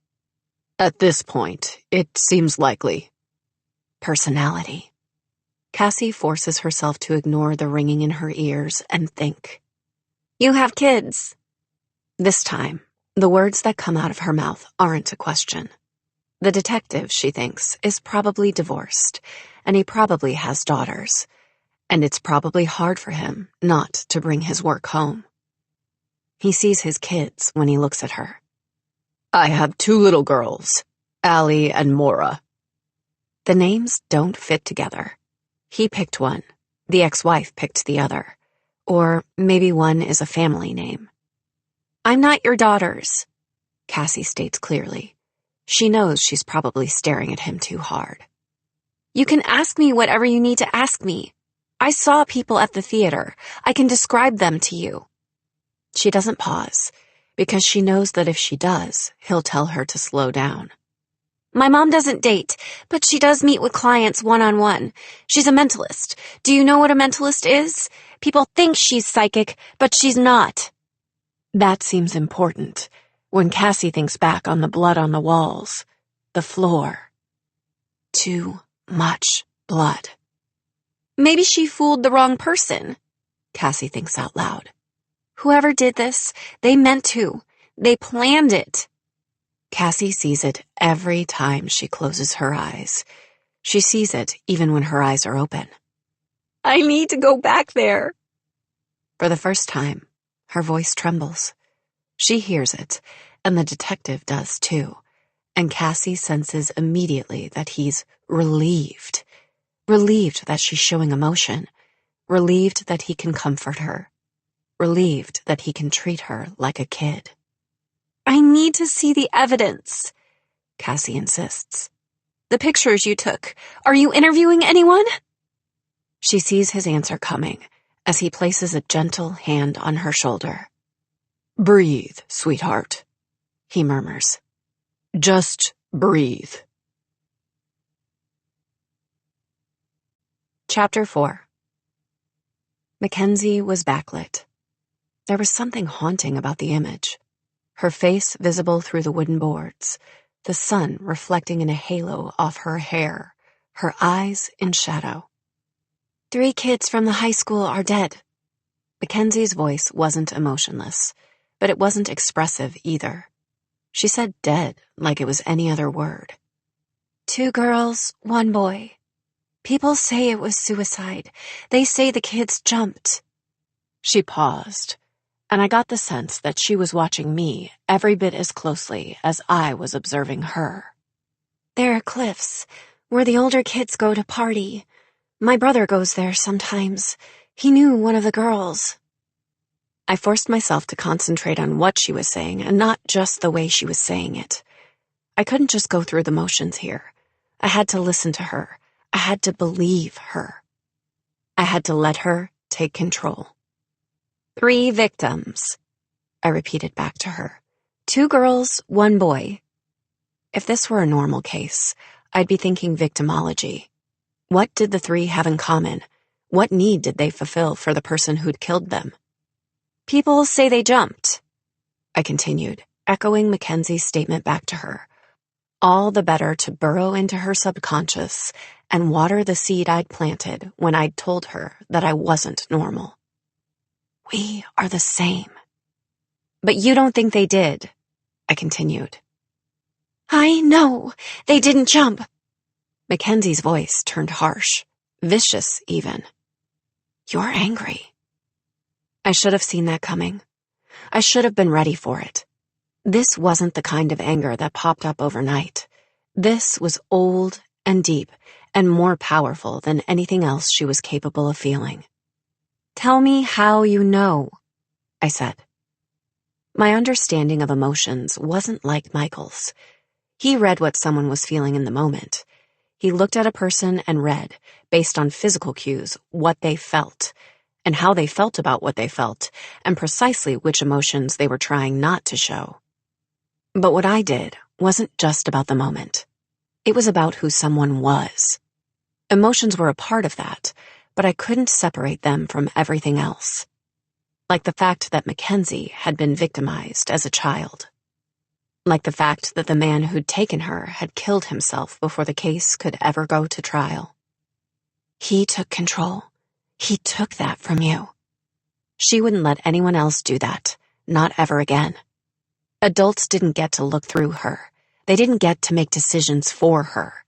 "At this point, it seems likely." Personality. Cassie forces herself to ignore the ringing in her ears and think. "You have kids." This time, the words that come out of her mouth aren't a question. The detective, she thinks, is probably divorced, and he probably has daughters, and it's probably hard for him not to bring his work home. He sees his kids when he looks at her. "I have 2 little girls, Allie and Maura." The names don't fit together. He picked one, the ex-wife picked the other, or maybe one is a family name. "I'm not your daughters," Cassie states clearly. She knows she's probably staring at him too hard. "You can ask me whatever you need to ask me. I saw people at the theater. I can describe them to you." She doesn't pause, because she knows that if she does, he'll tell her to slow down. "My mom doesn't date, but she does meet with clients one-on-one. She's a mentalist. Do you know what a mentalist is? People think she's psychic, but she's not." That seems important when Cassie thinks back on the blood on the walls, the floor. Too much blood. "Maybe she fooled the wrong person," Cassie thinks out loud. "Whoever did this, they meant to. They planned it." Cassie sees it every time she closes her eyes. She sees it even when her eyes are open. I need to go back there. For the first time, her voice trembles. She hears it, and the detective does too, and Cassie senses immediately that he's relieved. Relieved that she's showing emotion. Relieved that he can comfort her. Relieved that he can treat her like a kid. I need to see the evidence, Cassie insists. The pictures you took. Are you interviewing anyone? She sees his answer coming as he places a gentle hand on her shoulder. Breathe, sweetheart, he murmurs. Just breathe. Chapter 4. Mackenzie was backlit. There was something haunting about the image. Her face visible through the wooden boards, the sun reflecting in a halo off her hair, her eyes in shadow. 3 kids from the high school are dead. Mackenzie's voice wasn't emotionless, but it wasn't expressive either. She said dead like it was any other word. 2 girls, 1 boy. People say it was suicide. They say the kids jumped. She paused, and I got the sense that she was watching me every bit as closely as I was observing her. There are cliffs where the older kids go to party. My brother goes there sometimes. He knew one of the girls. I forced myself to concentrate on what she was saying and not just the way she was saying it. I couldn't just go through the motions here. I had to listen to her. I had to believe her. I had to let her take control. 3 victims, I repeated back to her. 2 girls, 1 boy. If this were a normal case, I'd be thinking victimology. What did the 3 have in common? What need did they fulfill for the person who'd killed them? People say they jumped, I continued, echoing Mackenzie's statement back to her, all the better to burrow into her subconscious and water the seed I'd planted when I'd told her that I wasn't normal. We are the same. But you don't think they did, I continued. I know. They didn't jump. Mackenzie's voice turned harsh, vicious even. You're angry. I should have seen that coming. I should have been ready for it. This wasn't the kind of anger that popped up overnight. This was old and deep and more powerful than anything else she was capable of feeling. Tell me how you know, I said. My understanding of emotions wasn't like Michael's. He read what someone was feeling in the moment. He looked at a person and read, based on physical cues, what they felt, and how they felt about what they felt, and precisely which emotions they were trying not to show. But what I did wasn't just about the moment. It was about who someone was. Emotions were a part of that, but I couldn't separate them from everything else. Like the fact that Mackenzie had been victimized as a child. Like the fact that the man who'd taken her had killed himself before the case could ever go to trial. He took control. He took that from you. She wouldn't let anyone else do that, not ever again. Adults didn't get to look through her. They didn't get to make decisions for her.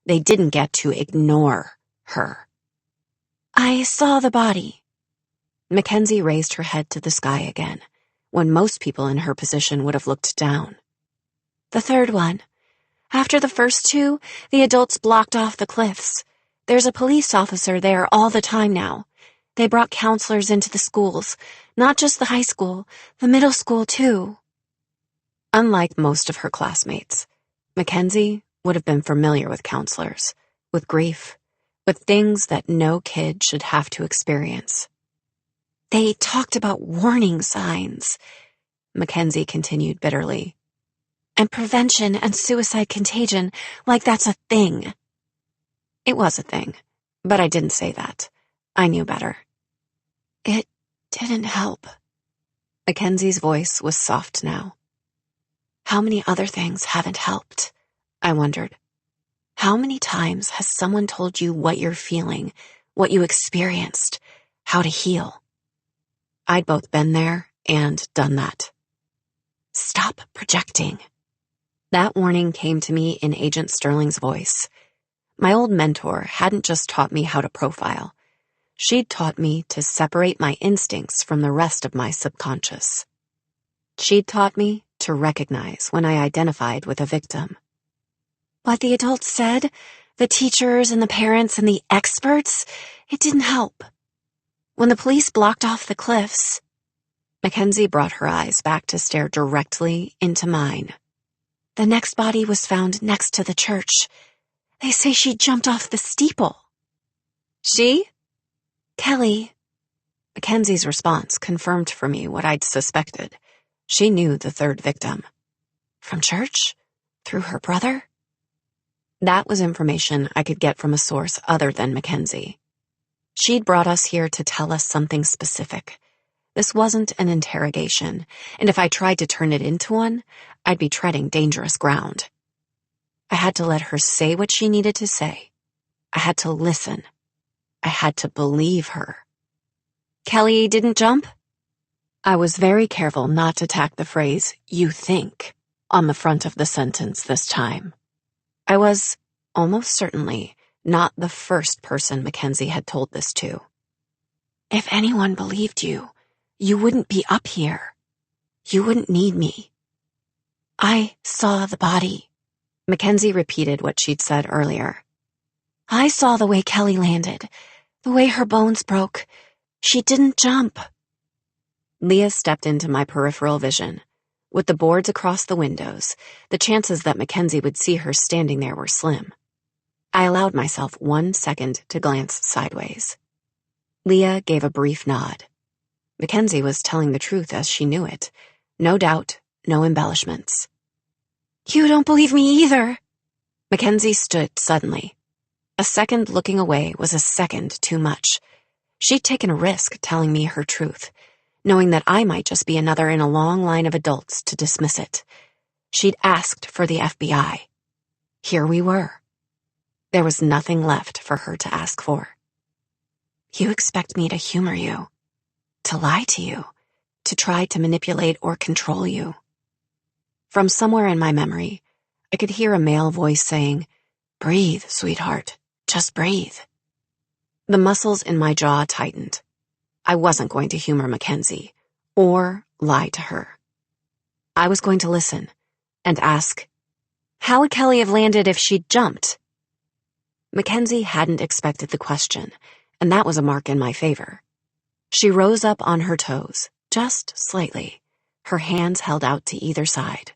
They didn't get to ignore her. I saw the body. Mackenzie raised her head to the sky again, when most people in her position would have looked down. The 3rd one. After the first 2, the adults blocked off the cliffs. There's a police officer there all the time now. They brought counselors into the schools, not just the high school, the middle school too. Unlike most of her classmates, Mackenzie would have been familiar with counselors, with grief, with things that no kid should have to experience. They talked about warning signs, Mackenzie continued bitterly. And prevention and suicide contagion, like that's a thing. It was a thing, but I didn't say that. I knew better. It didn't help. Mackenzie's voice was soft now. How many other things haven't helped? I wondered. How many times has someone told you what you're feeling, what you experienced, how to heal? I'd both been there and done that. Stop projecting. That warning came to me in Agent Sterling's voice. My old mentor hadn't just taught me how to profile. She'd taught me to separate my instincts from the rest of my subconscious. She'd taught me to recognize when I identified with a victim. What the adults said, the teachers and the parents and the experts, it didn't help. When the police blocked off the cliffs, Mackenzie brought her eyes back to stare directly into mine. The next body was found next to the church. They say she jumped off the steeple. She? Kelly. Mackenzie's response confirmed for me what I'd suspected. She knew the third victim. From church? Through her brother? That was information I could get from a source other than Mackenzie. She'd brought us here to tell us something specific. This wasn't an interrogation, and if I tried to turn it into one, I'd be treading dangerous ground. I had to let her say what she needed to say. I had to listen. I had to believe her. Kelly didn't jump? I was very careful not to tack the phrase, "you think," on the front of the sentence this time. I was, almost certainly, not the first person Mackenzie had told this to. If anyone believed you, you wouldn't be up here. You wouldn't need me. I saw the body. Mackenzie repeated what she'd said earlier. I saw the way Kelly landed, the way her bones broke. She didn't jump. Leah stepped into my peripheral vision. With the boards across the windows, the chances that Mackenzie would see her standing there were slim. I allowed myself 1 second to glance sideways. Leah gave a brief nod. Mackenzie was telling the truth as she knew it. No doubt, no embellishments. You don't believe me either. Mackenzie stood suddenly. A second looking away was a second too much. She'd taken a risk telling me her truth, knowing that I might just be another in a long line of adults to dismiss it. She'd asked for the FBI. Here we were. There was nothing left for her to ask for. You expect me to humor you, to lie to you, to try to manipulate or control you. From somewhere in my memory, I could hear a male voice saying, "Breathe, sweetheart, just breathe." The muscles in my jaw tightened. I wasn't going to humor Mackenzie or lie to her. I was going to listen and ask, how would Kelly have landed if she'd jumped? Mackenzie hadn't expected the question, and that was a mark in my favor. She rose up on her toes, just slightly, her hands held out to either side.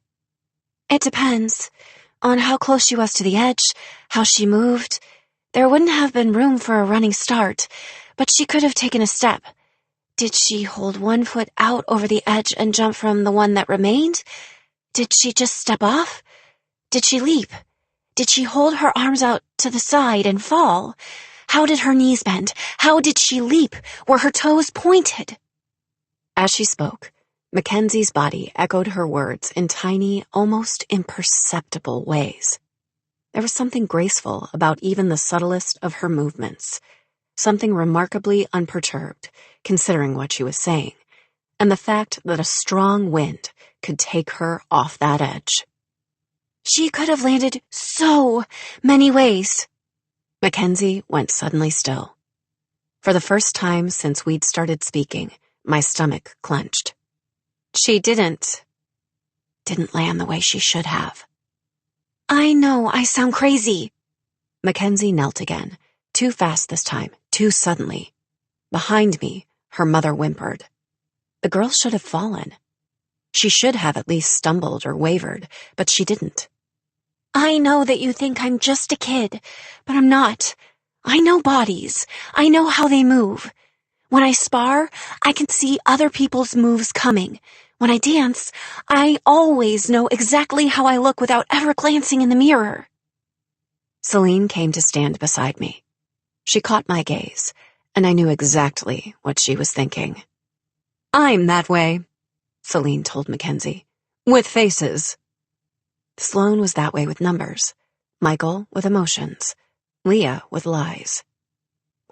It depends on how close she was to the edge, how she moved. There wouldn't have been room for a running start, but she could have taken a step. Did she hold one foot out over the edge and jump from the one that remained? Did she just step off? Did she leap? Did she hold her arms out to the side and fall? How did her knees bend? How did she leap? Were her toes pointed? As she spoke, Mackenzie's body echoed her words in tiny, almost imperceptible ways. There was something graceful about even the subtlest of her movements, something remarkably unperturbed, considering what she was saying, and the fact that a strong wind could take her off that edge. She could have landed so many ways. Mackenzie went suddenly still. For the first time since we'd started speaking, my stomach clenched. She didn't land the way she should have. I know I sound crazy. Mackenzie knelt again, too fast this time, too suddenly. Behind me, her mother whimpered. The girl should have fallen. She should have at least stumbled or wavered, but she didn't. I know that you think I'm just a kid, but I'm not. I know bodies. I know how they move. When I spar, I can see other people's moves coming. When I dance, I always know exactly how I look without ever glancing in the mirror. Celine came to stand beside me. She caught my gaze, and I knew exactly what she was thinking. "I'm that way," Celine told Mackenzie. "With faces." Sloane was that way with numbers, Michael with emotions, Leah with lies.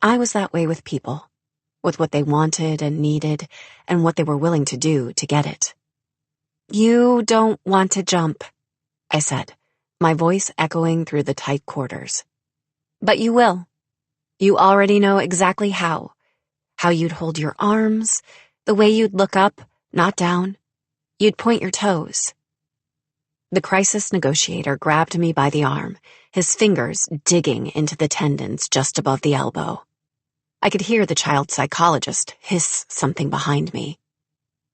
I was that way with people, with what they wanted and needed, and what they were willing to do to get it. "You don't want to jump," I said, my voice echoing through the tight quarters. But you will. You already know exactly how. How you'd hold your arms, the way you'd look up, not down. You'd point your toes. The crisis negotiator grabbed me by the arm, his fingers digging into the tendons just above the elbow. I could hear the child psychologist hiss something behind me.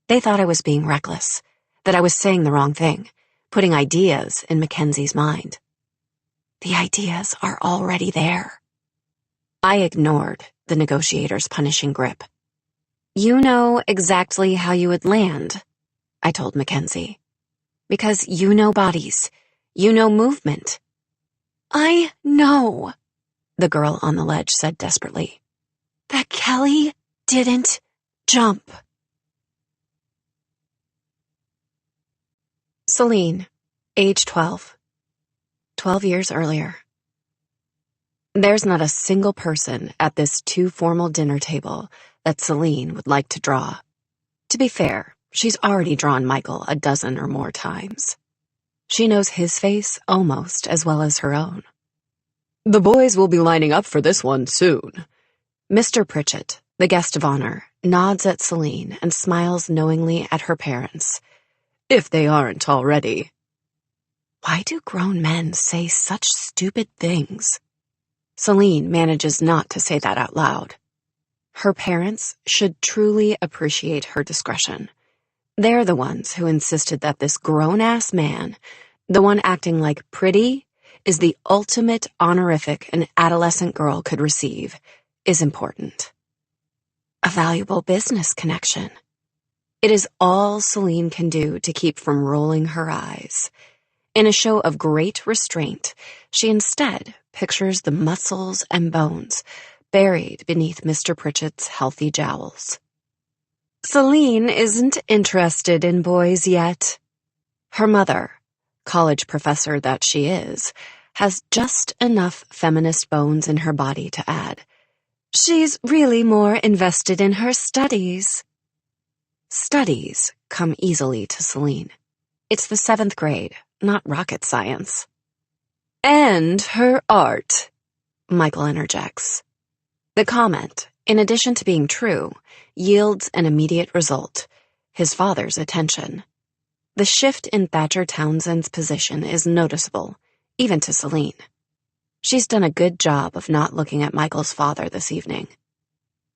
They thought I was being reckless, that I was saying the wrong thing, putting ideas in Mackenzie's mind. The ideas are already there. I ignored the negotiator's punishing grip. You know exactly how you would land, I told Mackenzie. Because you know bodies. You know movement. I know, the girl on the ledge said desperately, that Kelly didn't jump. Celine, age 12. 12 years earlier. There's not a single person at this too formal dinner table that Celine would like to draw. To be fair, she's already drawn Michael a dozen or more times. She knows his face almost as well as her own. The boys will be lining up for this one soon. Mr. Pritchett, the guest of honor, nods at Celine and smiles knowingly at her parents. If they aren't already. Why do grown men say such stupid things? Celine manages not to say that out loud. Her parents should truly appreciate her discretion. They're the ones who insisted that this grown-ass man, the one acting like pretty, is the ultimate honorific an adolescent girl could receive, is important. A valuable business connection. It is all Celine can do to keep from rolling her eyes. In a show of great restraint, she instead pictures the muscles and bones buried beneath Mr. Pritchett's healthy jowls. Celine isn't interested in boys yet. Her mother, college professor that she is, has just enough feminist bones in her body to add. She's really more invested in her studies. Studies come easily to Celine. It's the 7th grade, not rocket science. And her art, Michael interjects. The comment, in addition to being true, yields an immediate result, his father's attention. The shift in Thatcher Townsend's position is noticeable, even to Celine. She's done a good job of not looking at Michael's father this evening.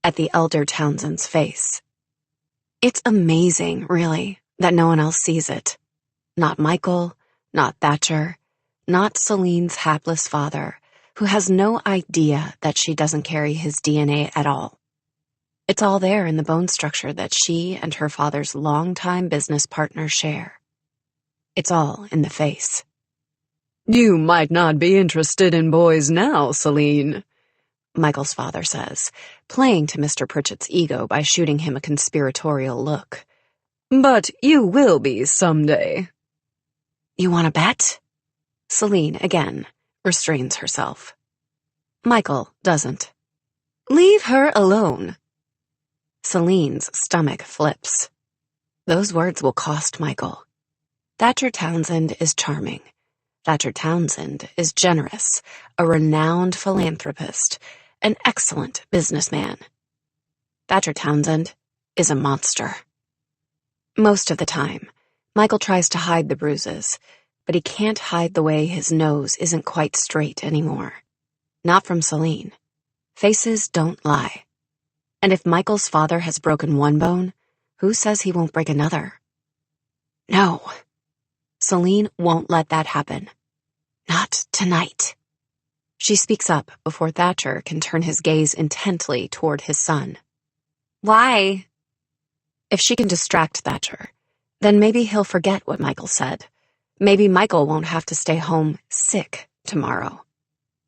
At the elder Townsend's face. It's amazing, really, that no one else sees it. Not Michael, not Thatcher, not Celine's hapless father, who has no idea that she doesn't carry his DNA at all. It's all there in the bone structure that she and her father's longtime business partner share. It's all in the face. You might not be interested in boys now, Celine, Michael's father says, playing to Mr. Pritchett's ego by shooting him a conspiratorial look. But you will be someday. You want to bet? Celine, again, restrains herself. Michael doesn't. Leave her alone. Celine's stomach flips. Those words will cost Michael. Thatcher Townsend is charming. Thatcher Townsend is generous, a renowned philanthropist, an excellent businessman. Thatcher Townsend is a monster. Most of the time, Michael tries to hide the bruises, but he can't hide the way his nose isn't quite straight anymore. Not from Celine. Faces don't lie. And if Michael's father has broken one bone, who says he won't break another? No. Celine won't let that happen. Not tonight. She speaks up before Thatcher can turn his gaze intently toward his son. Why? If she can distract Thatcher, then maybe he'll forget what Michael said. Maybe Michael won't have to stay home sick tomorrow.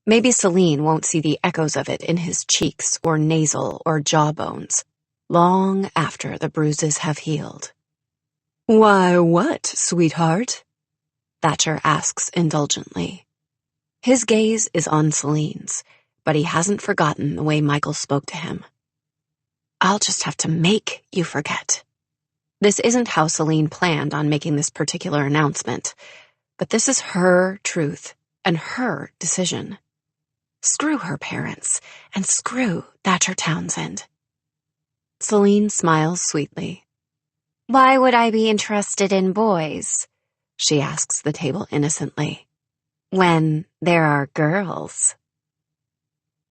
Maybe Celine won't see the echoes of it in his cheeks or nasal or jawbones, long after the bruises have healed. Why, what, sweetheart? Thatcher asks indulgently. His gaze is on Celine's, but he hasn't forgotten the way Michael spoke to him. I'll just have to make you forget. This isn't how Celine planned on making this particular announcement, But this is her truth and her decision. Screw her parents, and screw Thatcher Townsend. Celine smiles sweetly. Why would I be interested in boys? She asks the table innocently. When there are girls.